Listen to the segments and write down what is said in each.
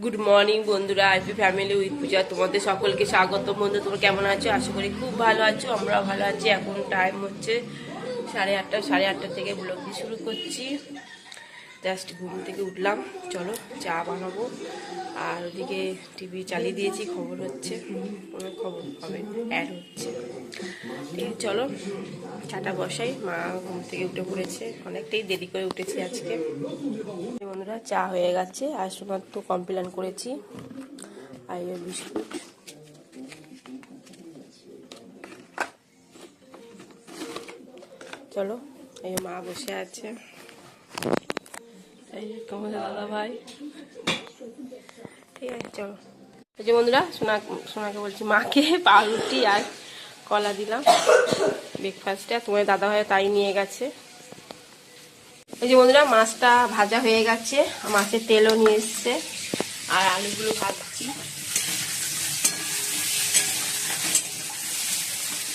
Good morning বন্ধুরা, IP family with পূজা তোমাদের সকলকে স্বাগত। বন্ধু, তোমরা কেমন আছো? আশা করি খুব ভালো আছো। আমরাও ভালো আছি। এখন টাইম হচ্ছে 8:30। 8:30 থেকে ব্লগটি শুরু করছি। জাস্ট ঘুম থেকে উঠলাম, চলো চা বানাবো। আর ওদিকে টিভি চালিয়ে দিয়েছি, খবর হচ্ছে, খবর হবে, অ্যাড হচ্ছে। ঠিক আছে, চলো চাটা বসাই। মা ঘুম থেকে উঠে পড়েছে, অনেকটাই দেরি করে উঠেছি আজকে। বন্ধুরা, চা হয়ে গেছে আর সোনার তো কমপ্লেন করেছি। আর বিস্কুট, চলো। এই মা বসে আছে, এই তোমাদের দাদা ভাই। ঠিক আছে, চলো। এই যে বন্ধুরা, সোনাকে বলছি, মাকে পাউরুটি আর কলা দিলাম ব্রেকফাস্টে। তোমার দাদা ভাই তাই নিয়ে গেছে। এই যে বন্ধুরা, মাছটা ভাজা হয়ে গেছে, মাছের তেলও নিয়ে এসছে। আর আলুগুলো ভাজছি।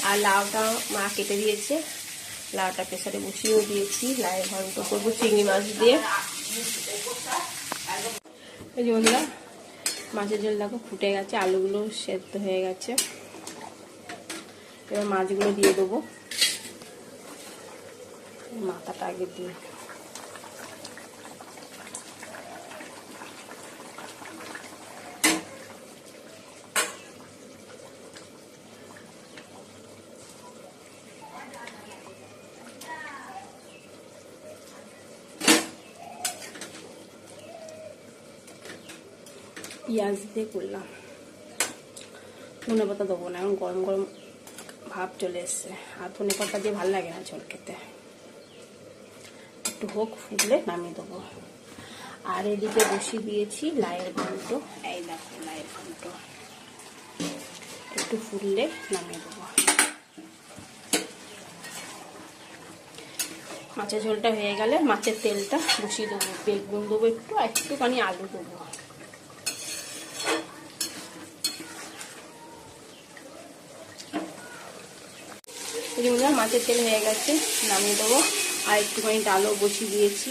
আর লাউটা মা কেটে দিয়েছে, লাউটা প্রেসারে বসিয়েও দিয়েছি। লাউয়ের ঘন্ট করবো চিংড়ি মাছ দিয়ে। এই যে বন্ধুরা, মাছের ঝোল দেখো ফুটে গেছে, আলুগুলো সেদ্ধ হয়ে গেছে। এবার মাছগুলো দিয়ে দেবো, মাথাটা আগে দিয়ে। পেঁয়াজ দিয়ে করলাম, ধনে পাতা দেবো না, এখন গরম গরম ভাব চলে এসছে। আর ধনে পাতা দিয়ে ভালো লাগে না ঝোল খেতে, একটু হোক, ফুটলে নামিয়ে দেবো। আর এদিকে বসিয়ে দিয়েছি লাউয়ের ঘন্ট। এই দেখো লাউয়ের ঘন্ট, একটু ফুটলে নামিয়ে দেবো। মাছের ঝোলটা হয়ে গেলে মাছের তেলটা বসিয়ে দেবো, বেগুন দেবো একটু, আর একটুখানি আলু দেবো। মাছের তেল হয়ে গেছে, নামিয়ে দেবো। আর একটুখানি ডালও বসিয়ে দিয়েছি।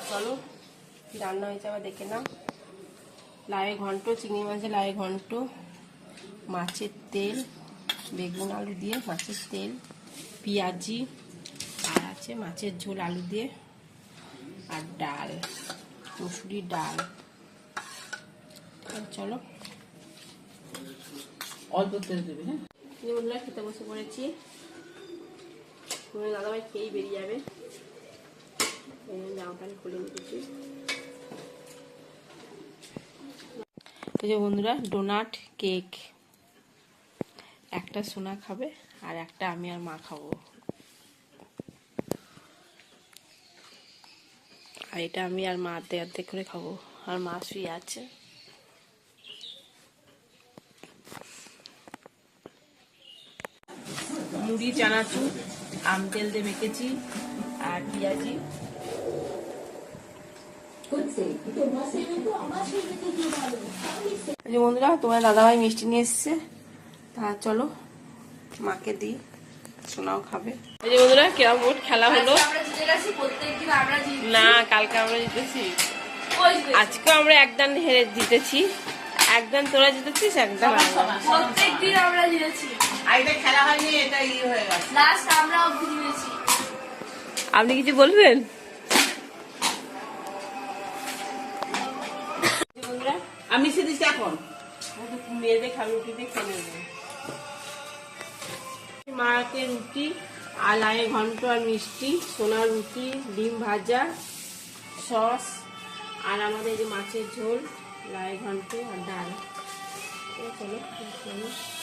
চলো রান্না হয়েছে আবার দেখে নাও। লাউয়ের ঘন্ট, চিংড়ি মাছের লাউয়ের ঘন্ট, মাছের তেল, বেগুন আলু দিয়ে মাছের তেল, পেঁয়াজি, আর আছে মাছের ঝোল আলু দিয়ে, আর ডাল, মুসুরির ডাল। চলো অল্প তেল দেবে। হ্যাঁ, বন্ধুরা খেতে বসে পড়েছি। দাদাভাই খেয়েই বেরিয়ে যাবে। জামাটা খুলে নিতেছি। এই যে বন্ধুরা, ডোনাট কেক, একটা সোনা খাবে আর একটা আমি আর মা খাবো। আর এটা আমি আর মা আর্ধেক আর্ধেক করে খাবো। আর মা শুয়ে আছে। মুড়ি, চানাচুর, আম তেল দিয়ে মেখেছি, আর পেঁয়াজি। বন্ধুরা, তোমার দাদাভাই মিষ্টি নিয়ে এসছে, তা চলো মাকে দিই, সোনাও খাবে। এই যে বন্ধুরা, কেরম বোর্ড খেলা হলো। না, কালকে আমরা জিতেছি, আজকে আমরা একদান হেরে জিতেছি। একদান তোরা জিতেছিস, একদান প্রত্যেকদিন আমরা জিতেছি। খেলা হয়নি, এটা হয়ে গেছে, লাস্ট আমরা অবধি জিতেছি। আপনি কিছু বলবেন? আমি সে দিচ্ছি এখন মেয়েদের খাবে, রুটি দিয়ে খেয়ে নেবে। মাকে রুটি আর লাউয়ের ঘন্ট আর মিষ্টি, সোনার রুটি, ডিম ভাজা, সস, আর আমাদের এই যে মাছের ঝোল, লাউয়ের ঘন্ট আর ডাল। চলো।